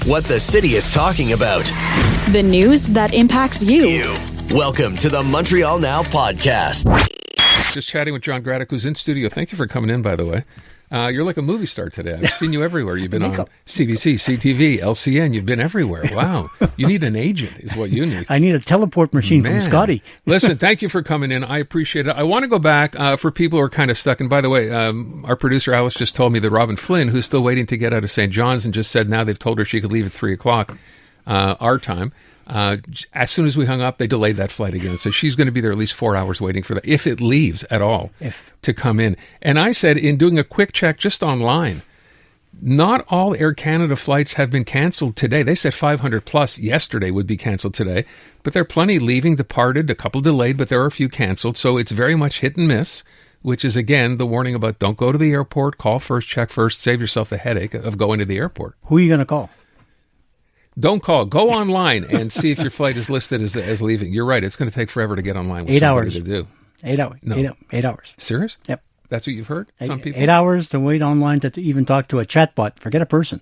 what the city is talking about. The news that impacts you. Welcome to the Montreal Now podcast. Just chatting with John Gradek, who's in studio. Thank you for coming in, by the way. You're like a movie star today. I've seen you everywhere. You've been on CBC, CTV, LCN. You've been everywhere. Wow. You need an agent is what you need. I need a teleport machine from Scotty. Listen, thank you for coming in. I appreciate it. I want to go back for people who are kind of stuck. And by the way, our producer Alice just told me that Robin Flynn, who's still waiting to get out of St. John's, and just said now they've told her she could leave at 3 o'clock our time. As soon as we hung up, they delayed that flight again. So she's going to be there at least 4 hours waiting for that, if it leaves at all, to come in. And I said, in doing a quick check just online, not all Air Canada flights have been canceled today. They said 500 plus yesterday would be canceled today, but there are plenty leaving, departed, a couple delayed, but there are a few canceled. So it's very much hit and miss, which is, again, the warning about don't go to the airport, call first, check first, save yourself the headache of going to the airport. Who are you going to call? Don't call. Go online and see if your flight is listed as leaving. You're right. It's going to take forever to get online with 8 somebody hours. to do. 8 hours. No. 8 hours. Serious? Yep. That's what you've heard? Some people? 8 hours to wait online to even talk to a chatbot. Forget a person.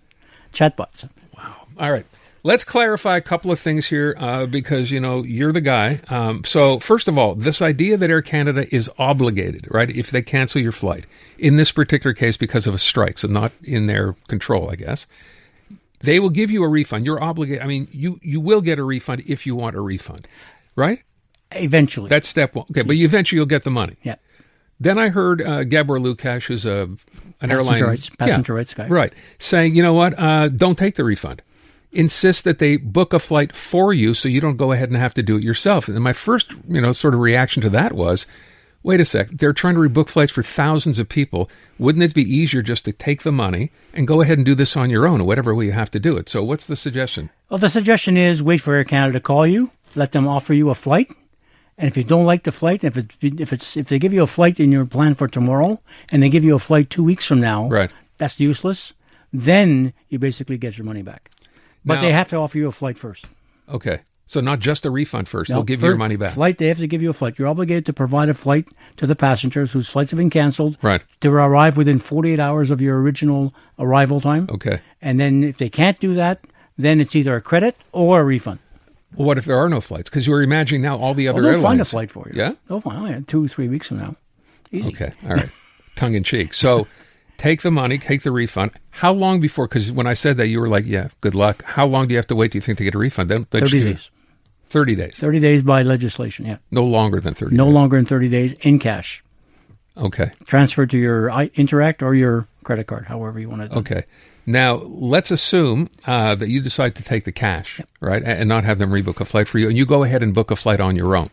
Chatbots. Wow. All right. Let's clarify a couple of things here because, you're the guy. So first of all, this idea that Air Canada is obligated, right, if they cancel your flight, in this particular case because of a strike, so not in their control, I guess, they will give you a refund. You're obligated. I mean, you will get a refund if you want a refund, right? Eventually. That's step one. Okay, but eventually you'll get the money. Yeah. Then I heard Gabor Lukash, who's an airline passenger rights guy, right, saying, you know what, don't take the refund. Insist that they book a flight for you so you don't go ahead and have to do it yourself. And my first, sort of reaction to that was, wait a sec, they're trying to rebook flights for thousands of people. Wouldn't it be easier just to take the money and go ahead and do this on your own, or whatever way you have to do it? So what's the suggestion? Well, the suggestion is wait for Air Canada to call you, let them offer you a flight. And if you don't like the flight, if they give you a flight in your plan for tomorrow, and they give you a flight 2 weeks from now, right, that's useless, then you basically get your money back. But they have to offer you a flight first. Okay. So not just a refund first. No, they'll give you your money back. They have to give you a flight. You're obligated to provide a flight to the passengers whose flights have been canceled, right, to arrive within 48 hours of your original arrival time. Okay. And then if they can't do that, then it's either a credit or a refund. Well, what if there are no flights? Because you're imagining now all the other airlines. They'll find a flight for you. Yeah? They'll find 2-3 weeks from now. Easy. Okay. All right. Tongue in cheek. So take the money, take the refund. How long before? Because when I said that, you were like, yeah, good luck. How long do you have to wait, do you think, to get a refund? Then 30 days. 30 days. 30 days by legislation, yeah. No longer than 30 days. No longer than 30 days in cash. Okay. Transferred to your Interact or your credit card, however you want to do it. Okay. Now, let's assume that you decide to take the cash, right, and not have them rebook a flight for you, and you go ahead and book a flight on your own.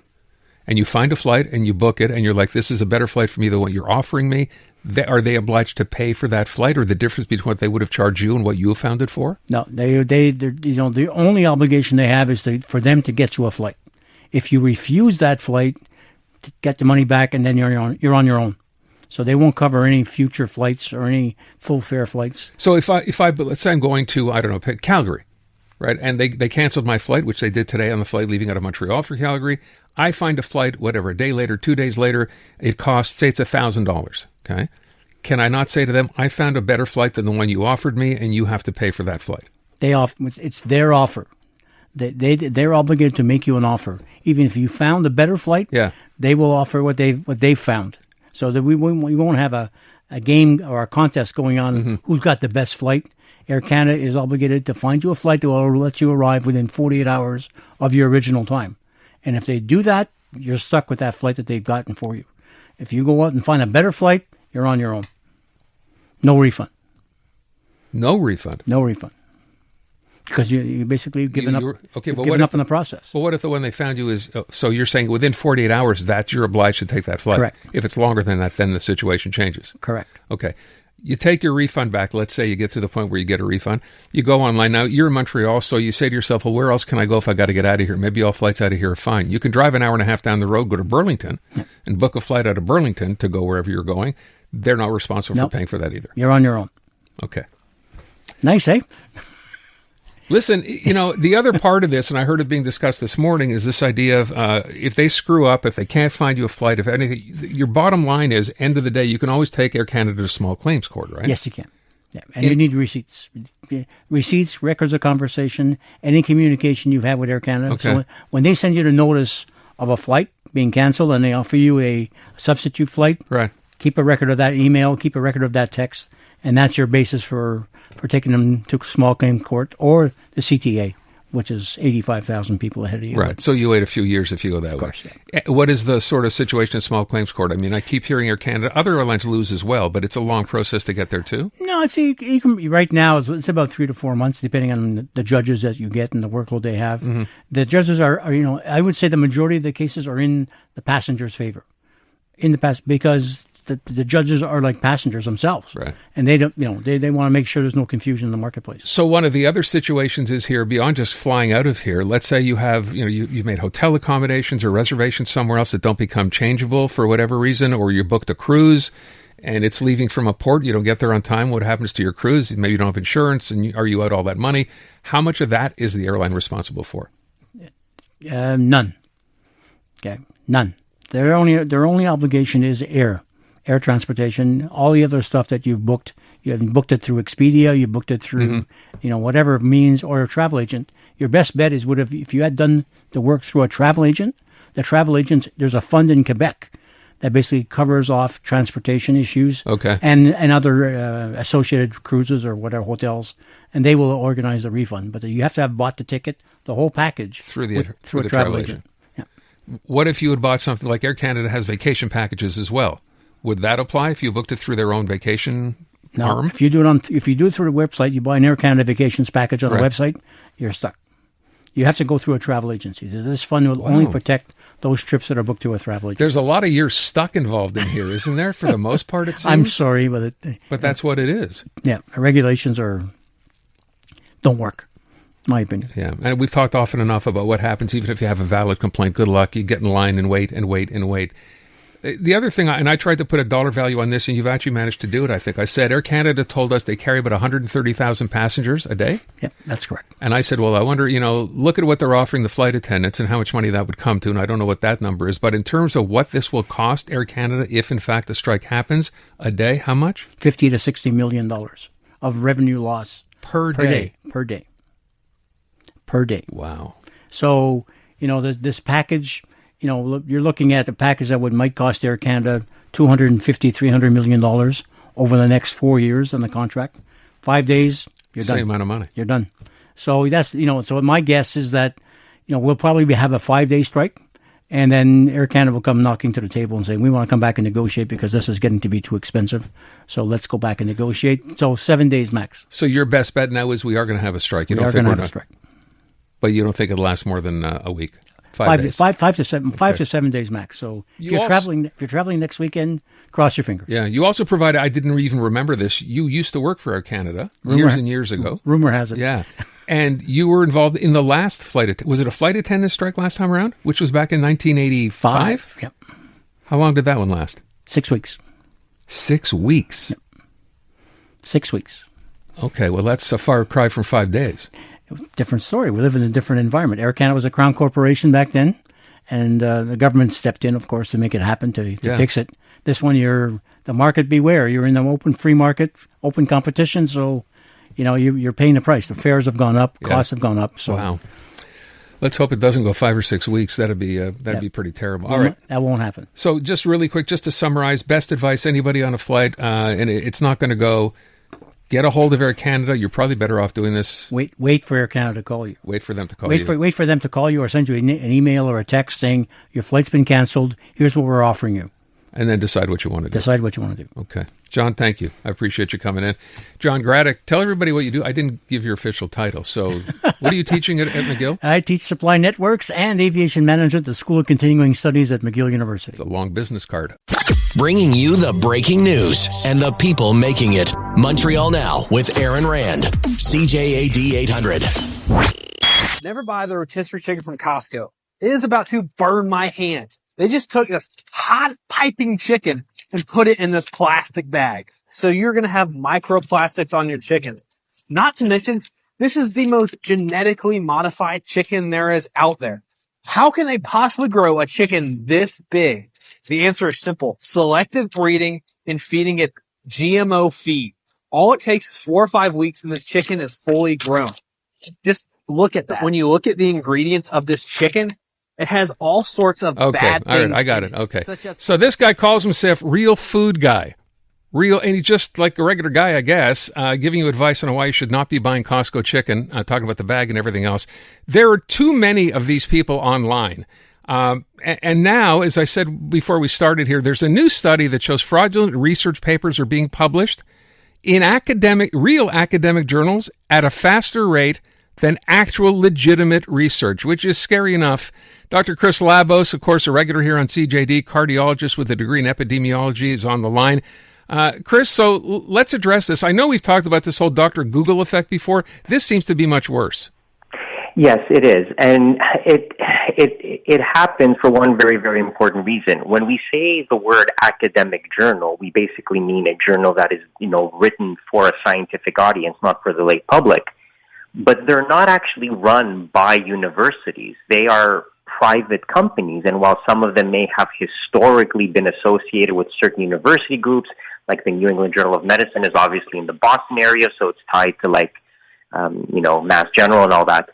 And you find a flight and you book it, and you're like, this is a better flight for me than what you're offering me. Are they obliged to pay for that flight, or the difference between what they would have charged you and what you found it for? No, the only obligation they have is for them to get you a flight. If you refuse that flight, to get the money back, and then you're on your own. So they won't cover any future flights or any full fare flights. So if I let's say I'm going to, I don't know, Calgary, right? And they canceled my flight, which they did today on the flight leaving out of Montreal for Calgary. I find a flight, whatever, a day later, 2 days later, it costs, say it's $1,000, okay? Can I not say to them, I found a better flight than the one you offered me, and you have to pay for that flight? It's their offer. They're obligated to make you an offer. Even if you found a better flight, they will offer what they've found. So that we won't have a game or a contest going on who's got the best flight. Air Canada is obligated to find you a flight that will let you arrive within 48 hours of your original time. And if they do that, you're stuck with that flight that they've gotten for you. If you go out and find a better flight, you're on your own. No refund. No refund? No refund. Because you basically given up. Okay, but given up in the process. Well, what if the one they found you is? So you're saying within 48 hours that you're obliged to take that flight? Correct. If it's longer than that, then the situation changes. Correct. Okay. You take your refund back. Let's say you get to the point where you get a refund. You go online. Now, you're in Montreal, so you say to yourself, well, where else can I go if I got to get out of here? Maybe all flights out of here are fine. You can drive an hour and a half down the road, go to Burlington, and book a flight out of Burlington to go wherever you're going. They're not responsible for paying for that either. You're on your own. Okay. Nice, eh? Listen, the other part of this, and I heard it being discussed this morning, is this idea of if they screw up, if they can't find you a flight, if anything, your bottom line is, end of the day, you can always take Air Canada to small claims court, right? Yes, you can. Yeah, and you need receipts. Receipts, records of conversation, any communication you've had with Air Canada. Okay. So when they send you the notice of a flight being canceled and they offer you a substitute flight, right. Keep a record of that email, keep a record of that text, and that's your basis for taking them to small claim court or the CTA, which is 85,000 people ahead of you. Right. So you wait a few years if you go that Of course, way. yeah. What is the sort of situation in small claims court? I mean, I keep hearing Air Canada. Other airlines lose as well, but it's a long process to get there too. No, you can, right now it's about 3 to 4 months, depending on the judges that you get and the workload they have. Mm-hmm. The judges are, I would say the majority of the cases are in the passenger's favor, because the judges are like passengers themselves, right? And they don't, they want to make sure there's no confusion in the marketplace. So one of the other situations is here, beyond just flying out of here. Let's say you have, you've made hotel accommodations or reservations somewhere else that don't become changeable for whatever reason, or you booked a cruise and it's leaving from a port. You don't get there on time. What happens to your cruise? Maybe you don't have insurance, and are you out all that money? How much of that is the airline responsible for? None. Okay, none. Their only obligation is air transportation. All the other stuff that you've booked, you have booked it through Expedia, you booked it through, whatever means, or a travel agent. Your best bet is if you had done the work through a travel agent. The travel agents, there's a fund in Quebec that basically covers off transportation issues, okay, and other associated cruises or whatever hotels, and they will organize the refund. But you have to have bought the ticket, the whole package through a travel agent. Yeah. What if you had bought something like Air Canada has vacation packages as well? Would that apply if you booked it through their own vacation arm? If you do it through the website, you buy an Air Canada vacations package on the website, you're stuck. You have to go through a travel agency. This fund will only protect those trips that are booked to a travel agent. There's a lot of years stuck involved in here, isn't there? For the most part, it seems. I'm sorry, but that's what it is. Yeah, regulations don't work, in my opinion. Yeah, and we've talked often enough about what happens even if you have a valid complaint. Good luck. You get in line and wait and wait and wait. The other thing, and I tried to put a dollar value on this, and you've actually managed to do it, I think. I said Air Canada told us they carry about 130,000 passengers a day. Yep, that's correct. And I said, well, I wonder, look at what they're offering the flight attendants and how much money that would come to, and I don't know what that number is. But in terms of what this will cost Air Canada if, in fact, the strike happens a day, how much? $50 to $60 million of revenue loss. Per day. Per day. Wow. So, this package... you're looking at a package that might cost Air Canada $250, $300 million over the next 4 years on the contract. 5 days, you're done. Same amount of money. You're done. So that's, so my guess is that, we'll probably have a 5-day strike, and then Air Canada will come knocking to the table and say, we want to come back and negotiate because this is getting to be too expensive. So let's go back and negotiate. So 7 days max. So your best bet now is we are going to have a strike. We are going to have a strike. But you don't think it'll last more than a week? 5 days. 5 to 7 days max. So if you're traveling next weekend, cross your fingers. Yeah. You also provided, I didn't even remember this, you used to work for Air Canada years and years ago. Rumor has it. Yeah. And you were involved in the last was it a flight attendant strike last time around, which was back in 1985? Yep. How long did that one last? 6 weeks. 6 weeks? Yep. 6 weeks. Okay. Well, that's a far cry from 5 days. Different story. We live in a different environment. Air Canada was a crown corporation back then, and the government stepped in, of course, to make it happen, to fix it. This one, the market beware. You're in the open free market, open competition, so you're paying the price. The fares have gone up, costs have gone up. So wow. Let's hope it doesn't go 5 or 6 weeks. That'd be pretty terrible. All right, that won't happen. So just really quick, just to summarize, best advice anybody on a flight, and it's not going to go. Get a hold of Air Canada. You're probably better off doing this. Wait for Air Canada to call you. Wait for them to call you. Wait for them to call you or send you an email or a text saying your flight's been canceled. Here's what we're offering you. And then decide what you want to do. Decide what you want to do. Okay. John, thank you. I appreciate you coming in. John Gradek, tell everybody what you do. I didn't give your official title. So what are you teaching at McGill? I teach supply networks and aviation management at the School of Continuing Studies at McGill University. It's a long business card. Bringing you the breaking news and the people making it. Montreal Now with Aaron Rand. CJAD 800. Never buy the rotisserie chicken from Costco. It is about to burn my hands. They just took this hot piping chicken and put it in this plastic bag. So you're going to have microplastics on your chicken. Not to mention, this is the most genetically modified chicken there is out there. How can they possibly grow a chicken this big? The answer is simple. Selective breeding and feeding it GMO feed. All it takes is 4 or 5 weeks and this chicken is fully grown. Just look at that. When you look at the ingredients of this chicken, it has all sorts of bad things. All right, I got it. Okay. So this guy calls himself Real Food Guy. And he's just like a regular guy, I guess, giving you advice on why you should not be buying Costco chicken, talking about the bag and everything else. There are too many of these people online. And now, as I said before we started here, there's a new study that shows fraudulent research papers are being published in real academic journals at a faster rate than actual legitimate research, which is scary enough. Dr. Chris Labos, of course, a regular here on CJAD, cardiologist with a degree in epidemiology, is on the line. Chris, so let's address this. I know we've talked about this whole Dr. Google effect before. This seems to be much worse. Yes, it is. And it happens for one very, very important reason. When we say the word academic journal, we basically mean a journal that is, written for a scientific audience, not for the lay public. But they're not actually run by universities. They are private companies. And while some of them may have historically been associated with certain university groups, like the New England Journal of Medicine is obviously in the Boston area, so it's tied to Mass General and all that.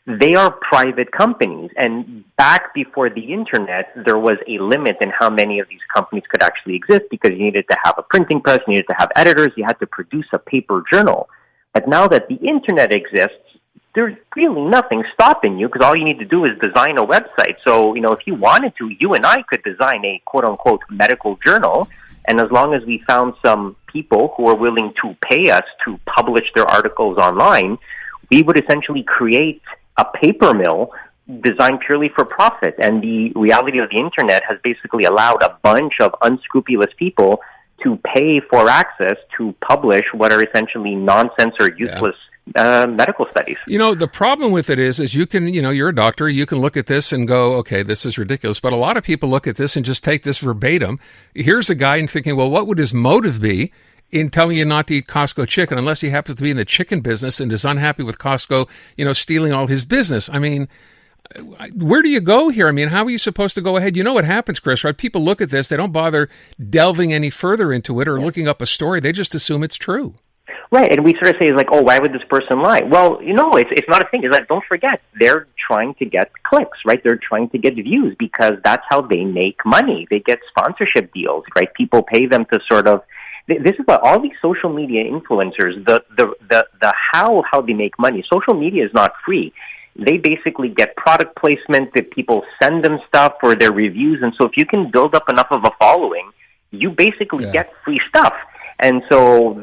They are private companies. And back before the internet, there was a limit in how many of these companies could actually exist because you needed to have a printing press, you needed to have editors, you had to produce a paper journal. But now that the internet exists, there's really nothing stopping you because all you need to do is design a website. So, if you wanted to, you and I could design a quote-unquote medical journal. And as long as we found some people who are willing to pay us to publish their articles online, we would essentially create a paper mill designed purely for profit. And the reality of the internet has basically allowed a bunch of unscrupulous people to pay for access to publish what are essentially nonsense or useless medical studies. The problem with it is you can, you're a doctor, you can look at this and go, okay, this is ridiculous. But a lot of people look at this and just take this verbatim. Here's a guy and thinking, well, what would his motive be in telling you not to eat Costco chicken unless he happens to be in the chicken business and is unhappy with Costco, stealing all his business? I mean, where do you go here? I mean, how are you supposed to go ahead? You know what happens, Chris, right? People look at this, they don't bother delving any further into it or looking up a story. They just assume it's true. Right, and we sort of say, why would this person lie? Well, it's not a thing. It's don't forget, they're trying to get clicks, right? They're trying to get views because that's how they make money. They get sponsorship deals, right? People pay them to sort of, this is what all these social media influencers, the how they make money. Social media is not free. They basically get product placement, that people send them stuff for their reviews, and so if you can build up enough of a following, you basically get free stuff. And so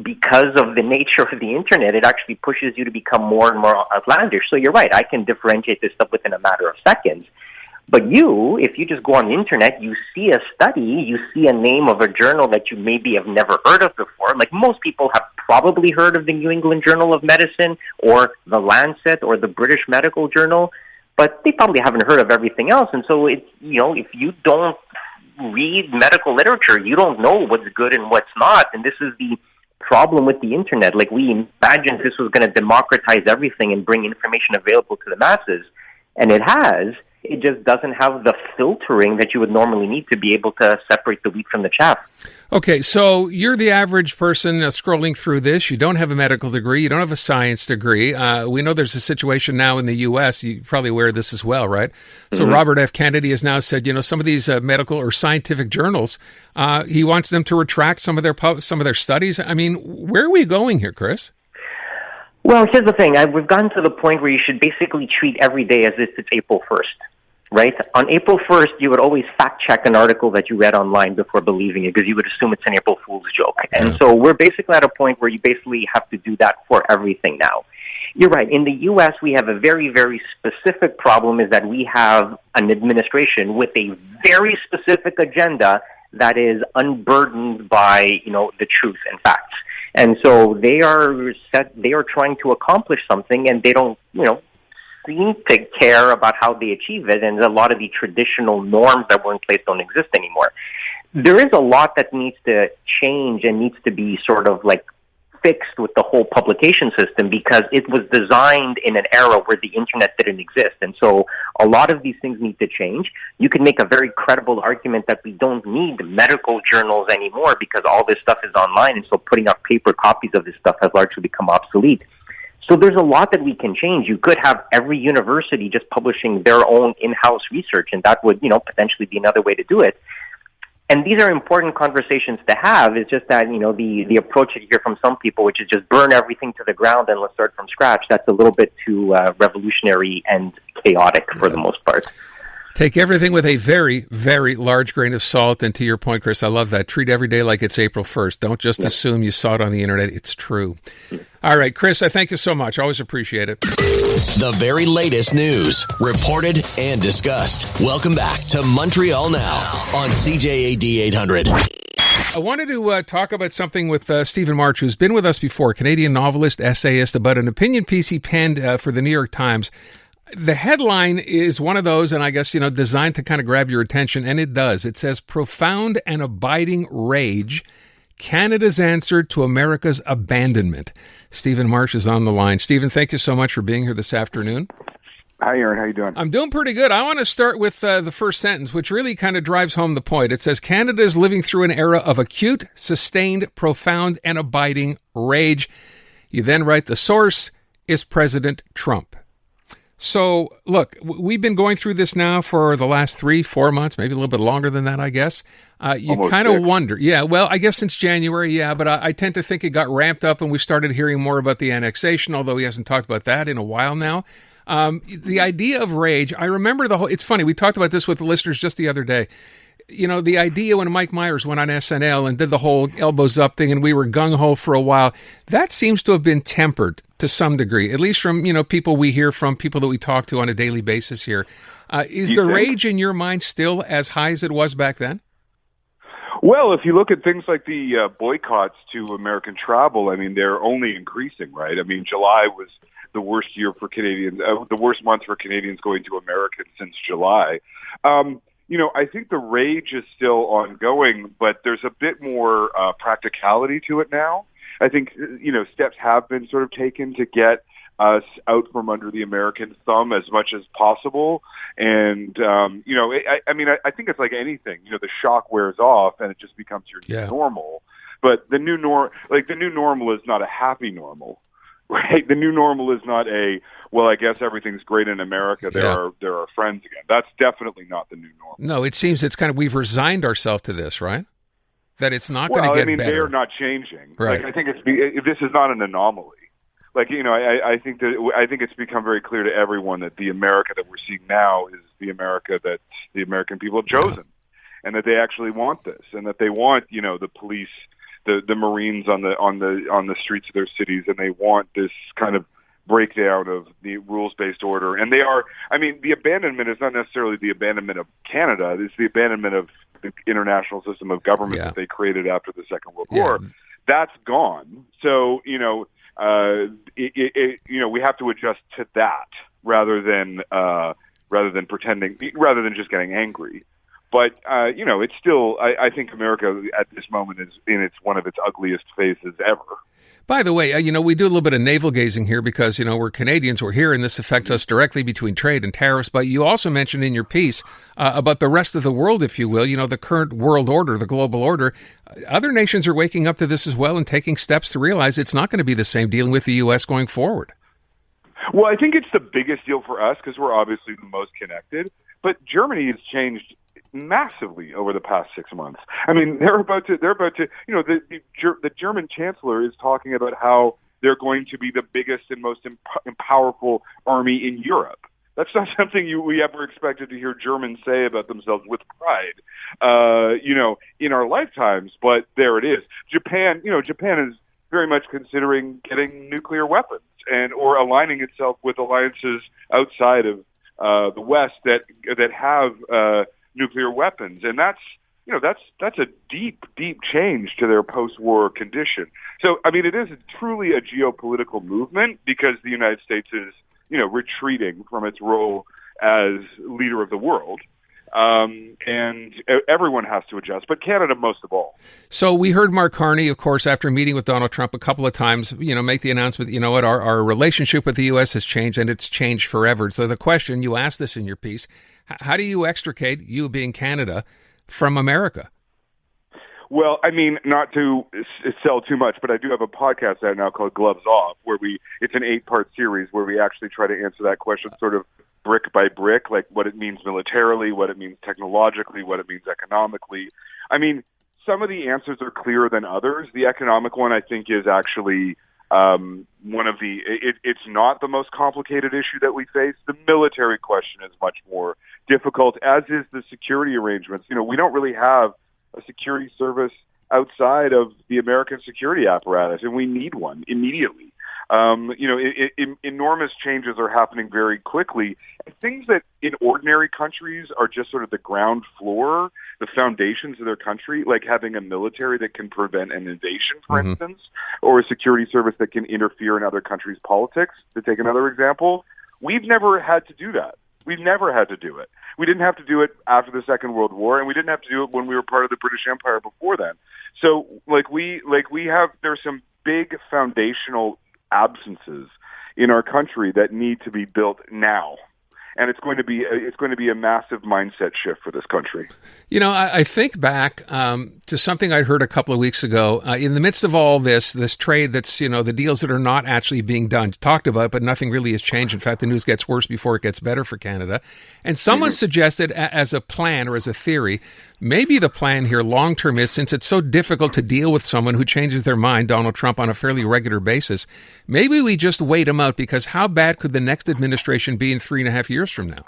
because of the nature of the internet, it actually pushes you to become more and more outlandish. So you're right, I can differentiate this stuff within a matter of seconds. But if you just go on the internet, you see a study, you see a name of a journal that you maybe have never heard of before. Like most people have probably heard of the New England Journal of Medicine or the Lancet or the British Medical Journal, but they probably haven't heard of everything else. And so it's, if you don't read medical literature, you don't know what's good and what's not. And this is the problem with the internet. Like we imagined this was going to democratize everything and bring information available to the masses. And it has. It just doesn't have the filtering that you would normally need to be able to separate the wheat from the chaff. Okay, so you're the average person scrolling through this. You don't have a medical degree. You don't have a science degree. We know there's a situation now in the U.S. You're probably aware of this as well, right? So Robert F. Kennedy has now said, some of these medical or scientific journals, he wants them to retract some of their studies. I mean, where are we going here, Chris? Well, here's the thing. We've gotten to the point where you should basically treat every day as if it's April 1st. Right? On April 1st, you would always fact-check an article that you read online before believing it because you would assume it's an April Fool's joke. And so we're basically at a point where you basically have to do that for everything now. You're right. In the U.S., we have a very, very specific problem is that we have an administration with a very specific agenda that is unburdened by, the truth and facts. And so they are trying to accomplish something and they don't, seem to care about how they achieve it, and a lot of the traditional norms that were in place don't exist anymore. There is a lot that needs to change and needs to be sort of fixed with the whole publication system because it was designed in an era where the internet didn't exist. And so a lot of these things need to change. You can make a very credible argument that we don't need medical journals anymore because all this stuff is online, and so putting out paper copies of this stuff has largely become obsolete. So there's a lot that we can change. You could have every university just publishing their own in-house research, and that would, potentially be another way to do it. And these are important conversations to have. It's just that, the approach that you hear from some people, which is just burn everything to the ground and let's start from scratch, that's a little bit too revolutionary and chaotic for the most part. Take everything with a very, very large grain of salt. And to your point, Chris, I love that. Treat every day like it's April 1st. Don't just assume you saw it on the internet. It's true. All right, Chris, I thank you so much. Always appreciate it. The very latest news, reported and discussed. Welcome back to Montreal Now on CJAD 800. I wanted to talk about something with Stephen Marche, who's been with us before, Canadian novelist, essayist, about an opinion piece he penned for the New York Times. The headline is one of those, and I guess, designed to kind of grab your attention, and it does. It says, "Profound and Abiding Rage, Canada's Answer to America's Abandonment." Stephen Marche is on the line. Stephen, thank you so much for being here this afternoon. Hi, Aaron. How you doing? I'm doing pretty good. I want to start with the first sentence, which really kind of drives home the point. It says, "Canada is living through an era of acute, sustained, profound, and abiding rage." You then write, "The source is President Trump." So, look, we've been going through this now for the last 3-4 months, maybe a little bit longer than that, I guess. You kind of wonder. Yeah, well, I guess since January, yeah, but I tend to think it got ramped up and we started hearing more about the annexation, although he hasn't talked about that in a while now. The idea of rage, I remember it's funny, we talked about this with the listeners just the other day. The idea when Mike Myers went on SNL and did the whole elbows up thing and we were gung-ho for a while, that seems to have been tempered to some degree, at least from, people we hear from, people that we talk to on a daily basis here. Is the rage in your mind still as high as it was back then? Well, if you look at things like the boycotts to American travel, I mean, they're only increasing, right? I mean, July was the worst year for Canadians, the worst month for Canadians going to America since July. I think the rage is still ongoing, but there's a bit more practicality to it now. I think, steps have been sort of taken to get us out from under the American thumb as much as possible. And, I think it's like anything, the shock wears off and it just becomes your new normal. But the new normal is not a happy normal. Right, the new normal is not I guess everything's great in America. There are friends again. That's definitely not the new normal. No, it seems it's kind of we've resigned ourselves to this, right? That it's not going to get better. They're not changing. Right. I think this is not an anomaly. I think it's become very clear to everyone that the America that we're seeing now is the America that the American people have chosen, and that they actually want this, and that they want the police. The Marines on the streets of their cities, and they want this kind of breakdown of the rules-based order. And the abandonment is not necessarily the abandonment of Canada; it's the abandonment of the international system of government that they created after the Second World War. That's gone. So we have to adjust to that rather than pretending, rather than just getting angry. But, it's still, I think America at this moment is in one of its ugliest phases ever. By the way, we do a little bit of navel gazing here because, we're Canadians, we're here, and this affects us directly between trade and tariffs. But you also mentioned in your piece about the rest of the world, if you will, the current world order, the global order. Other nations are waking up to this as well and taking steps to realize it's not going to be the same dealing with the U.S. going forward. Well, I think it's the biggest deal for us because we're obviously the most connected. But Germany has changed massively over the past 6 months. I mean, they're about to, the German chancellor is talking about how they're going to be the biggest and most powerful army in Europe. That's not something we ever expected to hear Germans say about themselves with pride, in our lifetimes. But there it is. Japan is very much considering getting nuclear weapons or aligning itself with alliances outside of the West that have nuclear weapons, and that's a deep change to their post-war condition. So, I mean, it is truly a geopolitical movement because the United States is, retreating from its role as leader of the world. And everyone has to adjust, but Canada most of all. So we heard Mark Carney, of course, after meeting with Donald Trump a couple of times, make the announcement, our relationship with the U.S. has changed, and it's changed forever. So the question, you asked this in your piece, how do you extricate, you being Canada, from America? Well, I mean, not to sell too much, but I do have a podcast out now called Gloves Off, where it's an 8-part series where we actually try to answer that question sort of brick by brick, like what it means militarily, what it means technologically, what it means economically. I mean, some of the answers are clearer than others. The economic one, I think, is actually one of the, it's not the most complicated issue that we face. The military question is much more difficult, as is the security arrangements. We don't really have a security service outside of the American security apparatus, and we need one immediately. Enormous changes are happening very quickly. And things that in ordinary countries are just sort of the ground floor, the foundations of their country, like having a military that can prevent an invasion, for instance, or a security service that can interfere in other countries' politics, to take another example. We've never had to do that. We've never had to do it. We didn't have to do it after the Second World War, and we didn't have to do it when we were part of the British Empire before then. So, there's some big foundational absences in our country that need to be built now, and it's going to be a massive mindset shift for this country. I think back to something I heard a couple of weeks ago. In the midst of all this trade that's the deals that are not actually being done, talked about, but nothing really has changed. In fact, the news gets worse before it gets better for Canada. And someone suggested as a plan or as a theory, maybe the plan here long term is, since it's so difficult to deal with someone who changes their mind, Donald Trump, on a fairly regular basis, maybe we just wait him out, because how bad could the next administration be in 3.5 years from now?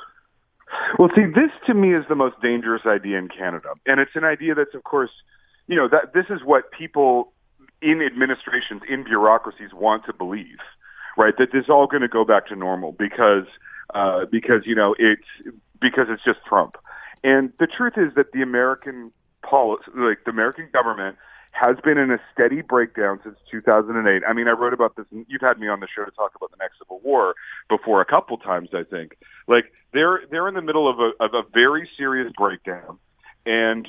Well, see, this to me is the most dangerous idea in Canada. And it's an idea that's, of course, that this is what people in administrations, in bureaucracies want to believe, right? That this is all going to go back to normal because it's just Trump. And the truth is that the American the American government has been in a steady breakdown since 2008. I mean, I wrote about this, and you've had me on the show to talk about the next Civil War before a couple times, I think. Like, they're in the middle of a very serious breakdown, and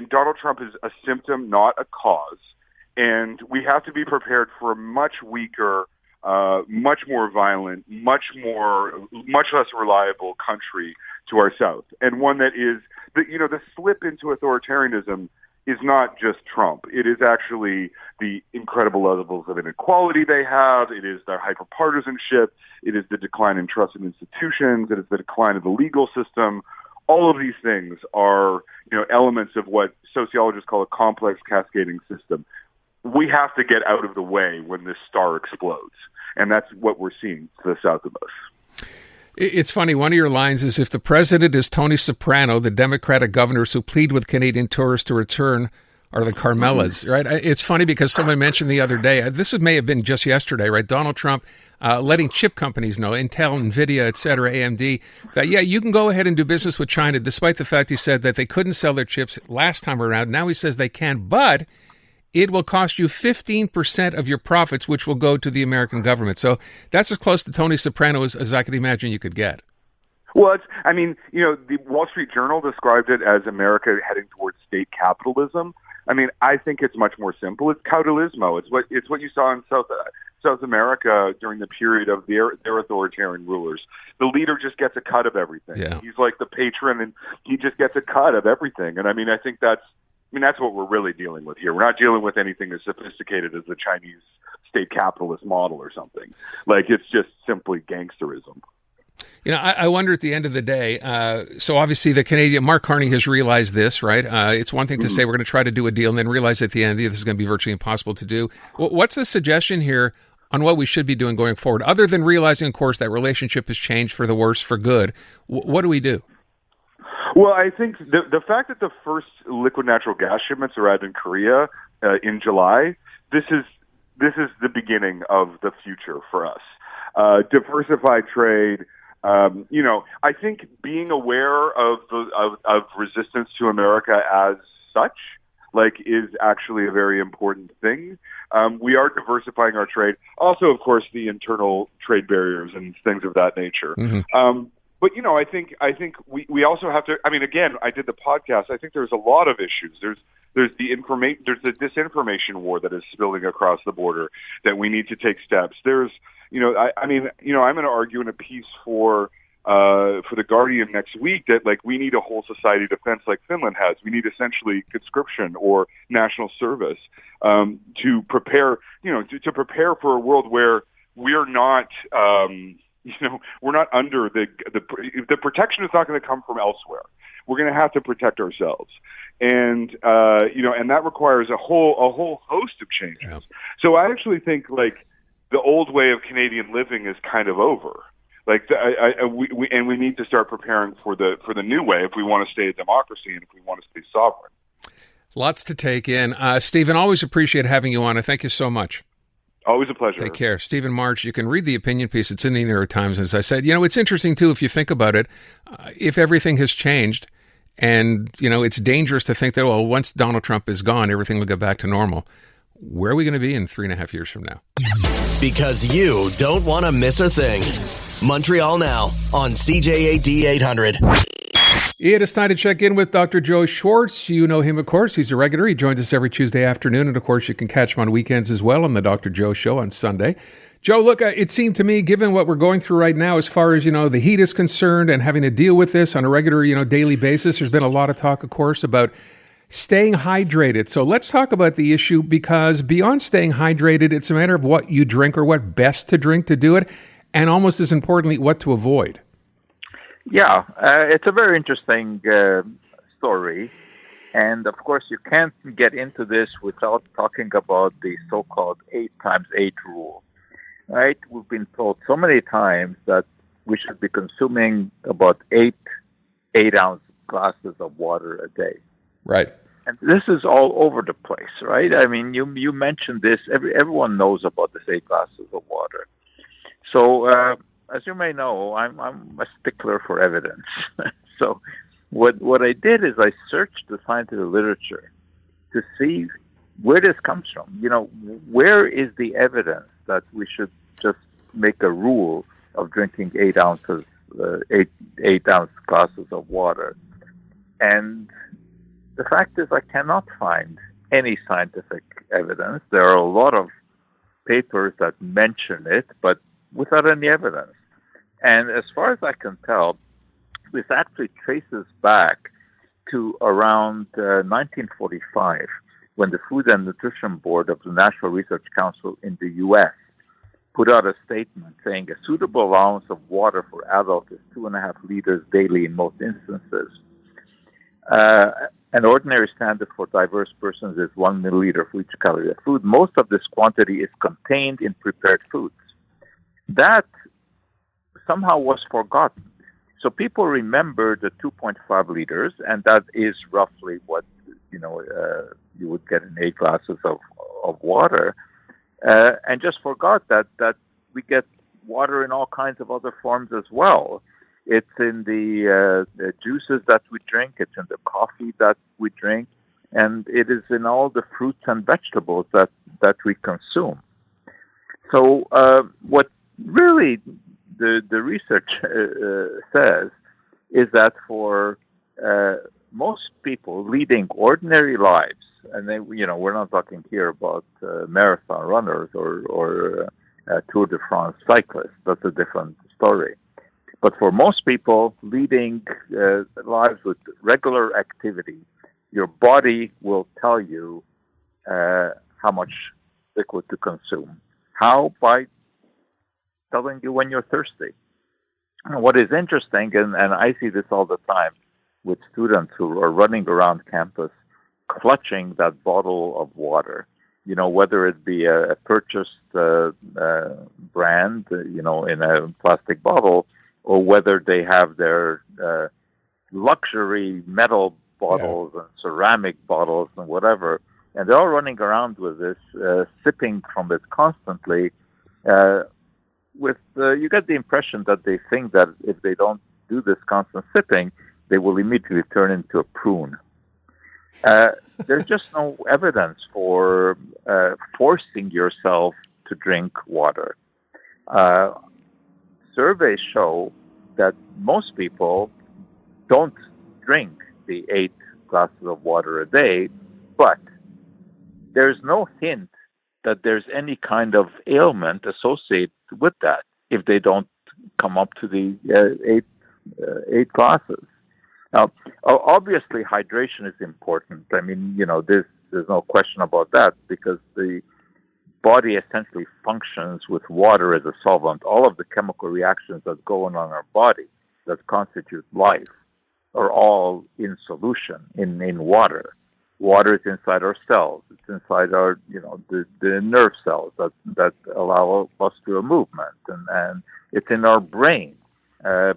Donald Trump is a symptom, not a cause. And we have to be prepared for a much weaker, much more violent, much less reliable country to our south, and one that is the slip into authoritarianism is not just Trump. It is actually the incredible levels of inequality they have. It is their hyperpartisanship. It is the decline in trust in institutions. It is the decline of the legal system. All of these things are, elements of what sociologists call a complex cascading system. We have to get out of the way when this star explodes. And that's what we're seeing to the south of us. It's funny, one of your lines is, if the president is Tony Soprano, the Democratic governors who plead with Canadian tourists to return are the Carmelas, right? It's funny because someone mentioned the other day, this may have been just yesterday, right? Donald Trump letting chip companies know, Intel, NVIDIA, et cetera, AMD, that, you can go ahead and do business with China, despite the fact he said that they couldn't sell their chips last time around. Now he says they can, but it will cost you 15% of your profits, which will go to the American government. So that's as close to Tony Soprano as I could imagine you could get. Well, the Wall Street Journal described it as America heading towards state capitalism. I mean, I think it's much more simple. It's caudillismo. It's what you saw in South America during the period of their authoritarian rulers. The leader just gets a cut of everything. Yeah. He's like the patron, and he just gets a cut of everything. And I think that's what we're really dealing with here. We're not dealing with anything as sophisticated as the Chinese state capitalist model or something. Like, it's just simply gangsterism. I wonder at the end of the day, so obviously the Canadian, Mark Carney has realized this, right? It's one thing to say we're going to try to do a deal and then realize at the end this is going to be virtually impossible to do. What's the suggestion here on what we should be doing going forward? Other than realizing, of course, that relationship has changed for the worse, for good, what do we do? Well, I think the fact that the first liquid natural gas shipments arrived in Korea in July, this is the beginning of the future for us. Diversified trade. I think being aware of resistance to America as such, is actually a very important thing. We are diversifying our trade. Also, of course, the internal trade barriers and things of that nature. But I think we also have to. I mean, again, I did the podcast. I think there's a lot of issues. There's the disinformation war that is spilling across the border that we need to take steps. There's I'm going to argue in a piece for the Guardian next week that we need a whole society defense like Finland has. We need essentially conscription or national service to prepare to prepare for a world where we're not. We're not under the protection is not going to come from elsewhere. We're going to have to protect ourselves, and and that requires a whole host of changes. Yeah. So I actually think the old way of Canadian living is kind of over. We need to start preparing for the new way if we want to stay a democracy and if we want to stay sovereign. Lots to take in, Stephen. Always appreciate having you on. I thank you so much. Always a pleasure. Take care. Stephen Marche, you can read the opinion piece. It's in the New York Times. As I said, it's interesting, too, if you think about it, if everything has changed and, it's dangerous to think that, well, once Donald Trump is gone, everything will get back to normal. Where are we going to be in 3.5 years from now? Because you don't want to miss a thing. Montreal Now on CJAD 800. It is time to check in with Dr. Joe Schwarcz. You know him, of course. He's a regular. He joins us every Tuesday afternoon. And, of course, you can catch him on weekends as well on the Dr. Joe Show on Sunday. Joe, look, it seemed to me, given what we're going through right now, as far as, the heat is concerned and having to deal with this on a regular, daily basis, there's been a lot of talk, of course, about staying hydrated. So let's talk about the issue, because beyond staying hydrated, it's a matter of what you drink or what best to drink to do it. And almost as importantly, what to avoid. Yeah, it's a very interesting story. And, of course, you can't get into this without talking about the so-called 8x8 rule, right? We've been told so many times that we should be consuming about 8-ounce glasses of water a day. Right. And this is all over the place, right? I mean, you mentioned this. Everyone knows about this 8 glasses of water. So, as you may know, I'm a stickler for evidence. So what I did is I searched the scientific literature to see where this comes from. Where is the evidence that we should just make a rule of drinking 8 ounces, 8-ounce glasses of water? And the fact is I cannot find any scientific evidence. There are a lot of papers that mention it, but without any evidence. And as far as I can tell, this actually traces back to around 1945, when the Food and Nutrition Board of the National Research Council in the U.S. put out a statement saying a suitable allowance of water for adults is 2.5 liters daily in most instances. An ordinary standard for diverse persons is 1 milliliter for each calorie of food. Most of this quantity is contained in prepared foods. That somehow was forgotten. So people remember the 2.5 liters, and that is roughly what you would get in 8 glasses of water, and just forgot that we get water in all kinds of other forms as well. It's in the juices that we drink, it's in the coffee that we drink, and it is in all the fruits and vegetables that we consume. So what really the research says is that for most people leading ordinary lives, and they, we're not talking here about marathon runners or Tour de France cyclists. That's a different story. But for most people leading lives with regular activity, your body will tell you how much liquid to consume. How? By telling you when you're thirsty. And what is interesting, and I see this all the time with students who are running around campus clutching that bottle of water, whether it be a purchased brand, in a plastic bottle, or whether they have their luxury metal bottles and ceramic bottles and whatever, and they're all running around with this, sipping from it constantly. You get the impression that they think that if they don't do this constant sipping, they will immediately turn into a prune. There's just no evidence for forcing yourself to drink water. Surveys show that most people don't drink the 8 glasses of water a day, but there's no hint that there's any kind of ailment associated with that if they don't come up to the 8 glasses. Now, obviously, hydration is important. I mean, there's no question about that, because the body essentially functions with water as a solvent. All of the chemical reactions that go on in our body that constitute life are all in solution in water. Water is inside our cells. It's inside our, the nerve cells that allow muscular movement, and it's in our brain.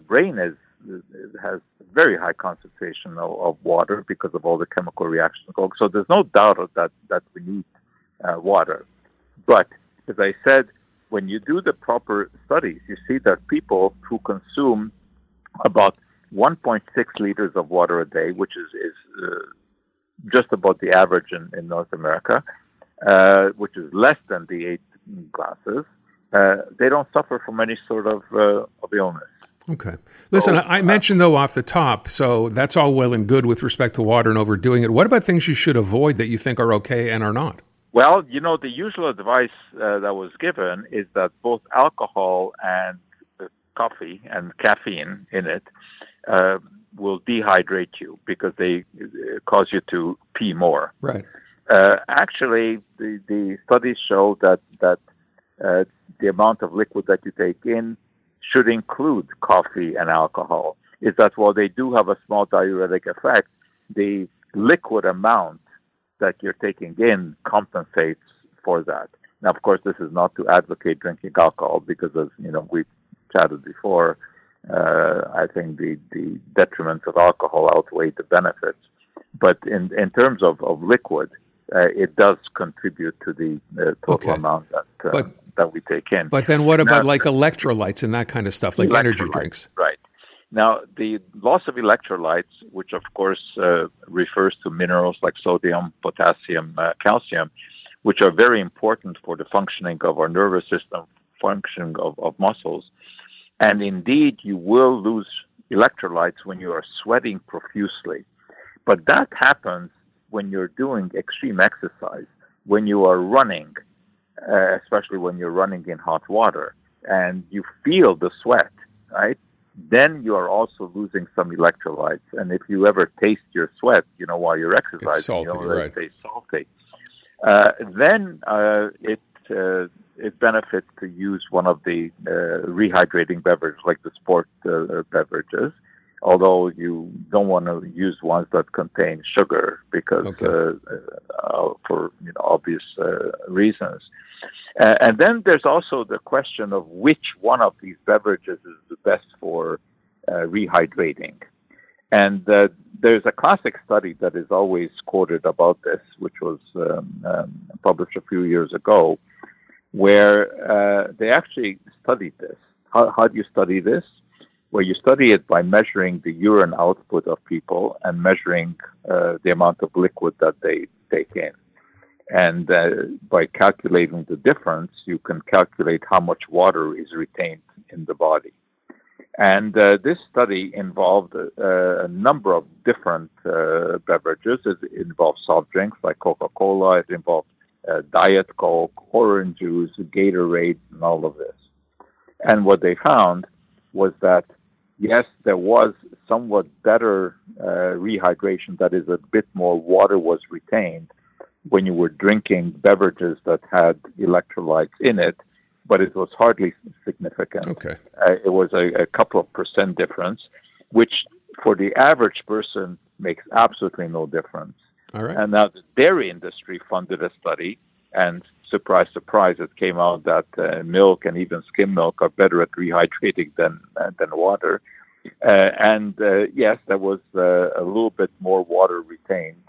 Brain has very high concentration of water because of all the chemical reactions. So there's no doubt that we need water. But as I said, when you do the proper studies, you see that people who consume about 1.6 liters of water a day, which is just about the average in North America, which is less than the 8 glasses, they don't suffer from any sort of illness. Okay. Listen, I mentioned, though, off the top, so that's all well and good with respect to water and overdoing it. What about things you should avoid that you think are okay and are not? Well, the usual advice that was given is that both alcohol and coffee and caffeine in it will dehydrate you because they cause you to pee more. Right. Actually, the studies show that the amount of liquid that you take in should include coffee and alcohol. Is that while they do have a small diuretic effect, the liquid amount that you're taking in compensates for that. Now, of course, this is not to advocate drinking alcohol because, as we've chatted before, I think the detriments of alcohol outweigh the benefits. But in terms of liquid, it does contribute to the total amount that we take in. But then what about like electrolytes and that kind of stuff, like energy drinks? Right. Now, the loss of electrolytes, which of course refers to minerals like sodium, potassium, calcium, which are very important for the functioning of our nervous system, functioning of muscles. And indeed, you will lose electrolytes when you are sweating profusely. But that happens when you're doing extreme exercise, when you are running, especially when you're running in hot water, and you feel the sweat, right? Then you are also losing some electrolytes. And if you ever taste your sweat, while you're exercising, it's salty, right? It's salty. Then it benefits to use one of the rehydrating beverages, like the sport beverages, although you don't want to use ones that contain sugar because for obvious reasons. And then there's also the question of which one of these beverages is the best for rehydrating. And there's a classic study that is always quoted about this, which was published a few years ago, where they actually studied this. How do you study this? Well, you study it by measuring the urine output of people and measuring the amount of liquid that they take in. And by calculating the difference, you can calculate how much water is retained in the body. And this study involved a number of different beverages. It involved soft drinks like Coca-Cola. It involved Diet Coke, orange juice, Gatorade, and all of this. And what they found was that, yes, there was somewhat better rehydration, that is, a bit more water was retained when you were drinking beverages that had electrolytes in it, but it was hardly significant. Okay. It was a couple of percent difference, which for the average person makes absolutely no difference. All right. And now the dairy industry funded a study, and surprise, surprise, it came out that milk and even skim milk are better at rehydrating than water. Yes, there was a little bit more water retained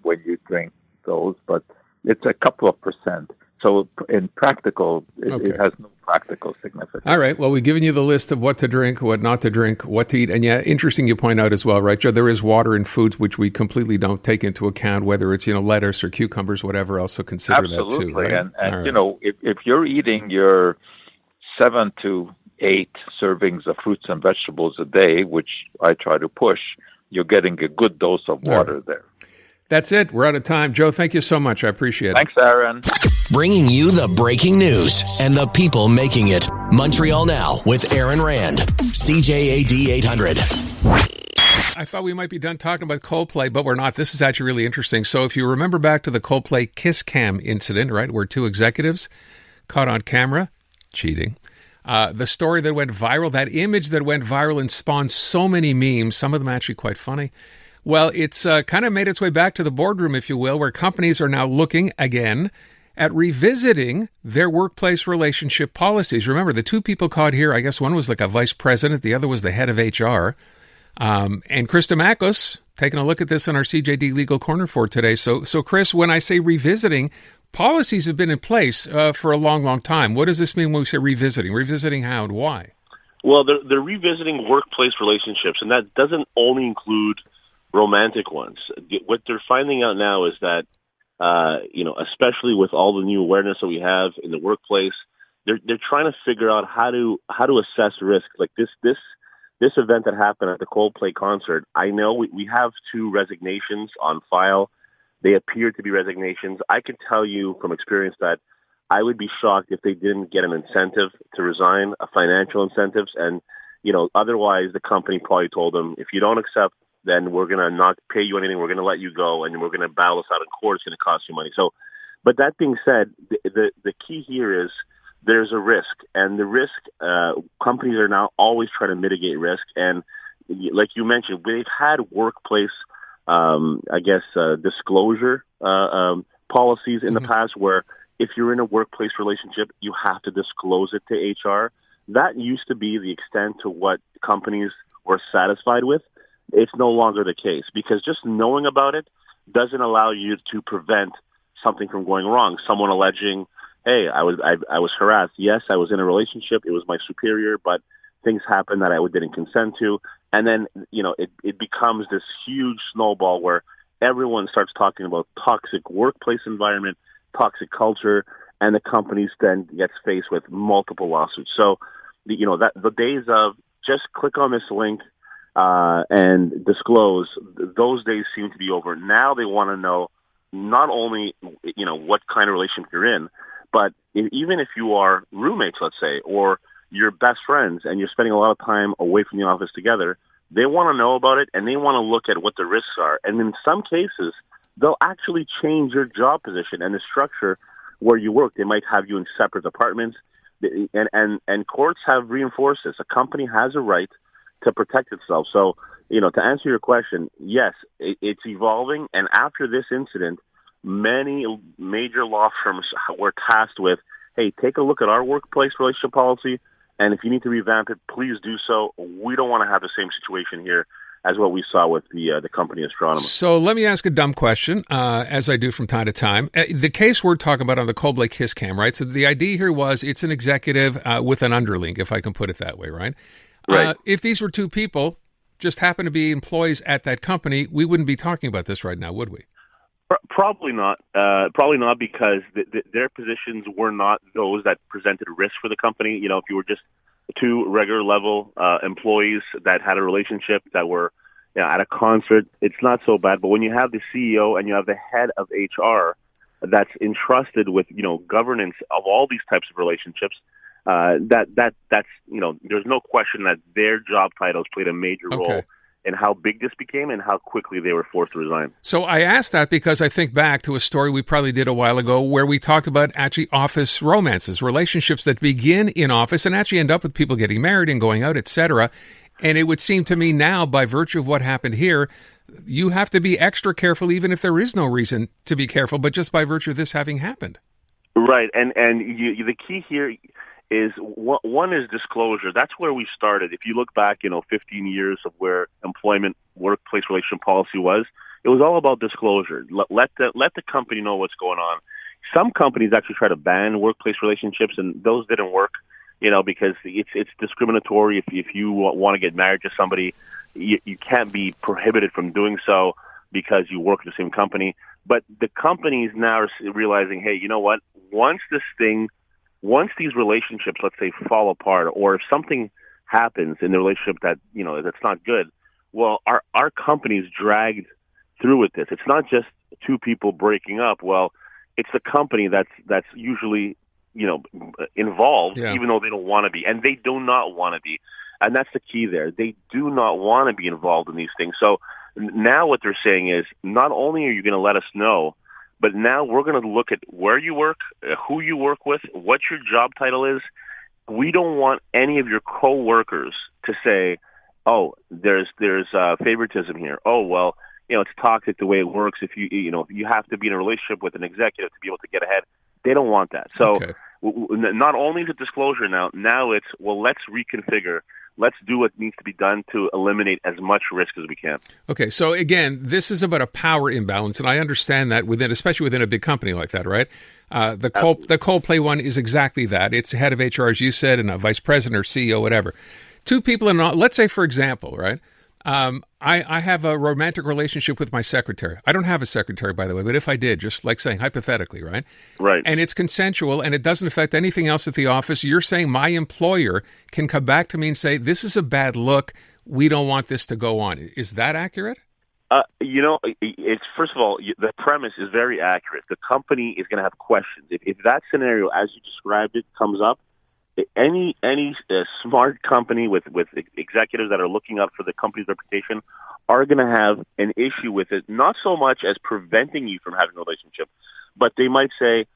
when you drink those, but it's a couple of percent. So in practical, it has no practical significance. All right. Well, we've given you the list of what to drink, what not to drink, what to eat. And yeah, interesting you point out as well, right, Joe? There is water in foods which we completely don't take into account, whether it's, lettuce or cucumbers, whatever else. So consider that too, right? And right. If you're eating your 7 to 8 servings of fruits and vegetables a day, which I try to push, you're getting a good dose of water there. That's it. We're out of time. Joe, thank you so much. I appreciate it. Thanks, Aaron. Bringing you the breaking news and the people making it. Montreal Now with Aaron Rand. CJAD 800. I thought we might be done talking about Coldplay, but we're not. This is actually really interesting. So if you remember back to the Coldplay Kiss Cam incident, right, where 2 executives caught on camera cheating. The story that went viral, that image that went viral and spawned so many memes, some of them actually quite funny. Well, it's kind of made its way back to the boardroom, if you will, where companies are now looking again at revisiting their workplace relationship policies. Remember, the 2 people caught here, I guess one was like a vice president, the other was the head of HR. And Chris Dimakos taking a look at this on our CJD Legal Corner for today. So Chris, when I say revisiting, policies have been in place for a long, long time. What does this mean when we say revisiting? Revisiting how and why? Well, they're revisiting workplace relationships, and that doesn't only include romantic ones. What they're finding out now is that, especially with all the new awareness that we have in the workplace, they're trying to figure out how to assess risk. Like this event that happened at the Coldplay concert, I know we have 2 resignations on file. They appear to be resignations. I can tell you from experience that I would be shocked if they didn't get an incentive to resign, a financial incentives, and otherwise the company probably told them, if you don't accept, then we're going to not pay you anything. We're going to let you go, and we're going to battle this out in court. It's going to cost you money. So, but that being said, the key here is there's a risk, and the risk, companies are now always trying to mitigate risk. And like you mentioned, they've had workplace, disclosure policies in the past where if you're in a workplace relationship, you have to disclose it to HR. That used to be the extent to what companies were satisfied with. It's no longer the case because just knowing about it doesn't allow you to prevent something from going wrong. Someone alleging, hey, I was harassed. Yes, I was in a relationship. It was my superior, but things happened that I didn't consent to. And then, it becomes this huge snowball where everyone starts talking about toxic workplace environment, toxic culture, and the companies then gets faced with multiple lawsuits. So, the days of just click on this link, and disclose, those days seem to be over. Now they want to know not only, what kind of relationship you're in, but even if you are roommates, let's say, or you're best friends and you're spending a lot of time away from the office together, they want to know about it and they want to look at what the risks are. And in some cases, they'll actually change your job position and the structure where you work. They might have you in separate apartments, and courts have reinforced this. A company has a right to protect itself. So, to answer your question, yes, it's evolving. And after this incident, many major law firms were tasked with, hey, take a look at our workplace relationship policy. And if you need to revamp it, please do so. We don't want to have the same situation here as what we saw with the company Astronomer. So let me ask a dumb question, as I do from time to time. The case we're talking about on the Coldplay Kiss Cam, right? So the idea here was it's an executive with an underling, if I can put it that way, right? Right. If these were 2 people, just happen to be employees at that company, we wouldn't be talking about this right now, would we? Probably not. Probably not because their positions were not those that presented risk for the company. If you were just 2 regular level employees that had a relationship that were at a concert, it's not so bad. But when you have the CEO and you have the head of HR that's entrusted with governance of all these types of relationships, that's there's no question that their job titles played a major role in how big this became and how quickly they were forced to resign. So I asked that because I think back to a story we probably did a while ago where we talked about actually office romances, relationships that begin in office and actually end up with people getting married and going out, etc. And it would seem to me now, by virtue of what happened here, you have to be extra careful even if there is no reason to be careful, but just by virtue of this having happened. Right. And the key here is one is disclosure. That's where we started. If you look back, 15 years of where employment workplace relationship policy was, it was all about disclosure. Let the company know what's going on. Some companies actually try to ban workplace relationships, and those didn't work, because it's discriminatory. If you want to get married to somebody, you can't be prohibited from doing so because you work at the same company. But the companies now are realizing, hey, you know what? Once this thing once these relationships, let's say, fall apart, or if something happens in the relationship that, that's not good, well, our company's dragged through with this. It's not just two people breaking up. Well, it's the company that's usually, involved, even though they don't want to be, and they do not want to be. And that's the key there. They do not want to be involved in these things. So now what they're saying is, not only are you going to let us know, but now we're going to look at where you work, who you work with, what your job title is. We don't want any of your coworkers to say, "Oh, there's favoritism here. Oh, well, it's toxic the way it works. If you have to be in a relationship with an executive to be able to get ahead." They don't want that. So not only is it disclosure now it's, well, let's reconfigure. Let's do what needs to be done to eliminate as much risk as we can. Okay, so again, this is about a power imbalance, and I understand that especially within a big company like that, right? The Coldplay one is exactly that. It's head of HR, as you said, and a vice president or CEO, whatever. Two people let's say, for example, right? I have a romantic relationship with my secretary. I don't have a secretary, by the way, but if I did, just like saying hypothetically, right? Right. And it's consensual and it doesn't affect anything else at the office. You're saying my employer can come back to me and say, this is a bad look. We don't want this to go on. Is that accurate? It's, first of all, the premise is very accurate. The company is going to have questions. If that scenario, as you described it, comes up, any smart company with executives that are looking out for the company's reputation are going to have an issue with it, not so much as preventing you from having a relationship, but they might say,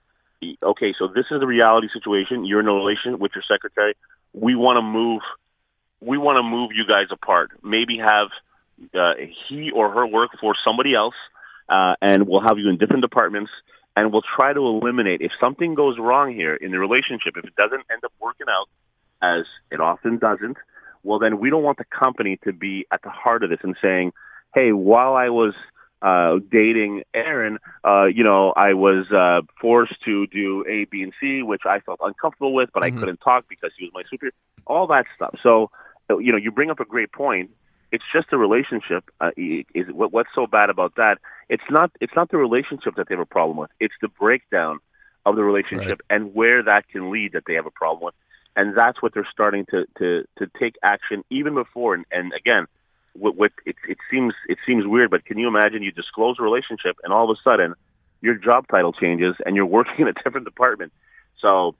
okay, so this is the reality situation. You're in a relationship with your secretary. We want to move you guys apart. Maybe have he or her work for somebody else, and we'll have you in different departments. And we'll try to eliminate, if something goes wrong here in the relationship, if it doesn't end up working out, as it often doesn't, well, then we don't want the company to be at the heart of this and saying, hey, while I was dating Aaron, I was forced to do A, B, and C, which I felt uncomfortable with, but I couldn't talk because he was my superior, all that stuff. So, you bring up a great point. It's just a relationship. What's so bad about that? It's not the relationship that they have a problem with. It's the breakdown of the relationship and where that can lead that they have a problem with. And that's what they're starting to take action even before. And again, it seems weird, but can you imagine you disclose a relationship and all of a sudden your job title changes and you're working in a different department? So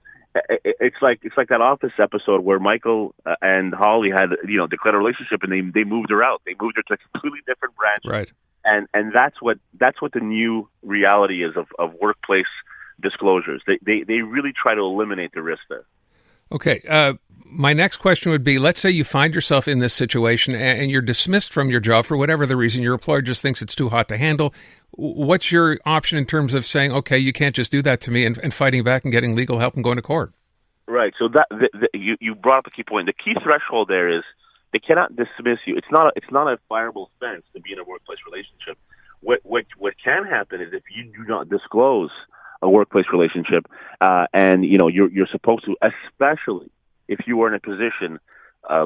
it's like that Office episode where Michael and Holly had declared a relationship and they moved her out. They moved her to a completely different branch. Right. And that's what the new reality is of workplace disclosures. They really try to eliminate the risk there. Okay. My next question would be, let's say you find yourself in this situation and you're dismissed from your job for whatever the reason. Your employer just thinks it's too hot to handle. What's your option in terms of saying, okay, you can't just do that to me, and fighting back and getting legal help and going to court? Right. So you brought up a key point. The key threshold there is they cannot dismiss you. It's not a fireable offense to be in a workplace relationship. What can happen is if you do not disclose a workplace relationship, and you're supposed to, especially if you are in a position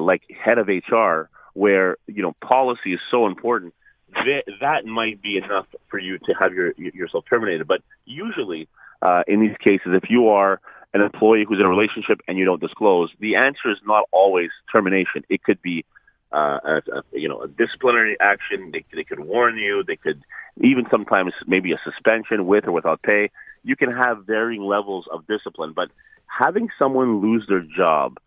like head of HR, where policy is so important, that might be enough for you to have yourself terminated. But usually, in these cases, if you are an employee who's in a relationship and you don't disclose, the answer is not always termination. It could be a disciplinary action. They could warn you. They could even sometimes maybe a suspension with or without pay. You can have varying levels of discipline, but having someone lose their job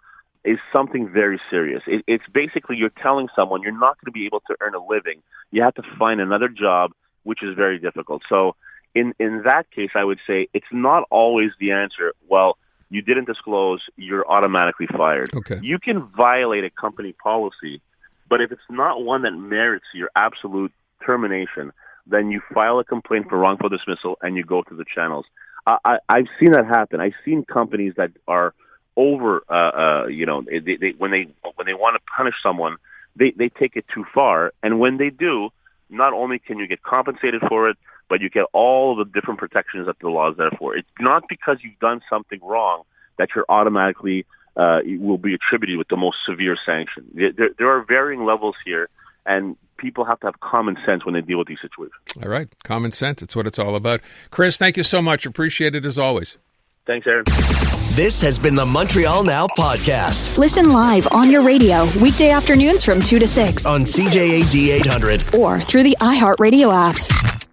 is something very serious. It's basically you're telling someone you're not going to be able to earn a living. You have to find another job, which is very difficult. So in that case, I would say it's not always the answer, well, you didn't disclose, you're automatically fired. Okay. You can violate a company policy, but if it's not one that merits your absolute termination, then you file a complaint for wrongful dismissal and you go through the channels. I've seen that happen. I've seen companies that are over, they when they want to punish someone, they take it too far. And when they do, not only can you get compensated for it, but you get all the different protections that the law is there for. It's not because you've done something wrong that you're automatically will be attributed with the most severe sanction. There are varying levels here, and people have to have common sense when they deal with these situations. All right. Common sense. It's what it's all about. Chris, thank you so much. Appreciate it as always. Thanks, Aaron. This has been the Montreal Now podcast Listen live on your radio weekday afternoons from 2 to 6 on CJAD 800 or through the iHeartRadio app.